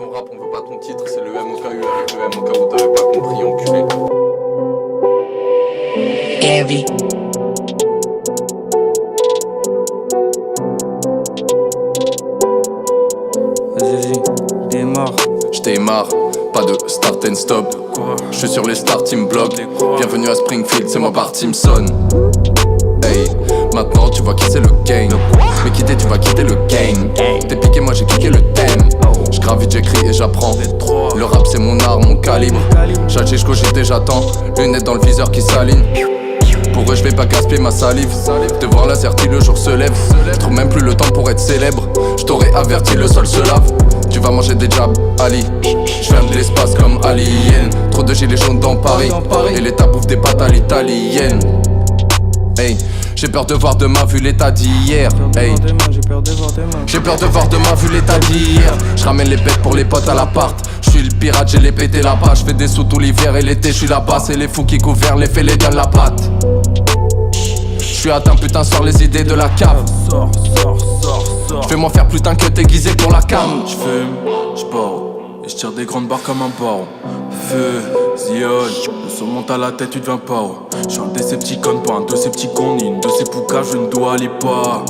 ton rap, on veut pas ton titre, c'est le MOKU avec le MOK où t'avais pas compris, enculé. Heavy. Vas-y, démarre. J't'ai marre, pas de start and stop. Je suis sur les starting blocks. Bienvenue à Springfield, c'est moi Bart Simpson. Hey, maintenant tu vois qui c'est le gang. Mais quitter, tu vas quitter le game. T'es piqué, moi j'ai kické le thème. J'gravite, j'écris et j'apprends. Le rap c'est mon arme, mon calibre. J'agis, j'cogite et j'attends. Lunettes dans le viseur qui s'aligne. Pour eux je vais pas gaspiller ma salive. Te voir la certi le jour se lève. J'trouve même plus le temps pour être célèbre. J't'aurais averti, le sol se lave. Tu vas manger des jabs, Ali. J'viens de l'espace comme Alien. Trop de gilets jaunes dans Paris. Et l'État bouffe des pâtes à l'italienne. Hey, j'ai peur de voir demain vu l'état d'hier. Hey, J'ai peur de voir demain. j'ai peur de voir demain vu l'état d'hier. J'ramène les bêtes pour les potes à l'appart. J'suis le pirate, j'ai les pété là-bas. J'fais des sous tout l'hiver et l'été j'suis là-bas. C'est les fous qui gouvernent, les faits les donnent la patte. J'suis atteint putain, sors les idées de la cave. Sors. J'fais m'en faire putain que t'aiguiser pour la cam. J'fume, j'pars, et j'tire des grandes barres comme un baron. Feu, zion, le son monte à la tête, tu deviens paro. J'suis un Decepticon, pas un Decepticon, ni une de ces poucas, je ne dois aller pas.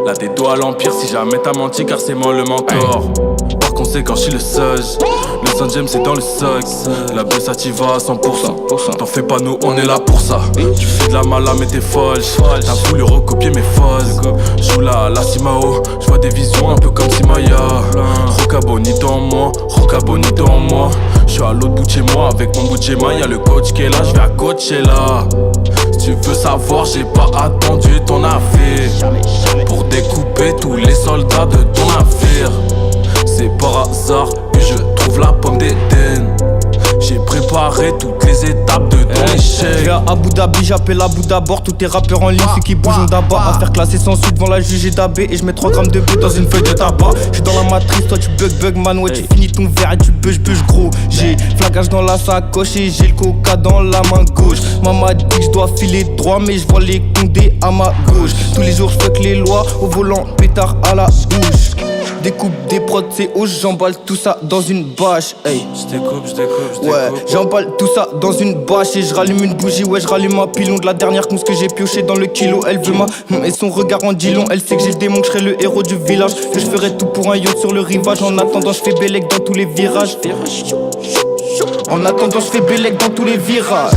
Là des doigts à l'empire, si jamais t'as menti, car c'est moi le mentor. Par conséquent, j'suis le sage. Le San James c'est dans le sac. La baisse t'y va à 100%. T'en fais pas, nous on est là pour ça. Tu fais de la mala mais t'es folle. T'as voulu recopier mes phases. J'joue la Simao. J'vois des visions un peu comme Simaya. Rocaboni dans moi. J'suis à l'autre bout de chez moi avec mon bout de Gemma. Y'a le coach qui est là, j'vais à Coachella. Si tu veux savoir, j'ai pas attendu ton affaire pour découper tous les soldats de ton affaire. C'est par hasard que je trouve la pomme d'Éden. J'ai préparé toutes les étapes de ton échec. Je vais à Abu Dhabi, j'appelle Abu d'abord. Tous tes rappeurs en ligne, ceux qui bougent ont d'abord. Affaire classée sans suite devant la juge et d'AB. Et je mets 3 grammes de but dans une feuille de tabac. J'suis dans la matrice, toi tu bug man. Ouais, tu finis ton verre et tu bûches gros. J'ai flagage dans la sacoche et j'ai le coca dans la main gauche. Maman dit que je dois filer droit, mais je vois les condés à ma gauche. Tous les jours j'fuck les lois, au volant, pétard à la bouche. Découpe des prods, c'est hausse, j'emballe tout ça dans une bâche. Hey. J'découpe. Ouais, j'emballe tout ça dans une bâche et je rallume une bougie. Ouais, je rallume ma pilon de la dernière mousse que j'ai pioché dans le kilo. Elle veut ma et son regard en dit long. Elle sait que j'ai le démon, que je serai le héros du village. Que je ferai tout pour un yacht sur le rivage. En attendant, je fais bellec dans tous les virages. En attendant, je fais bellec dans tous les virages.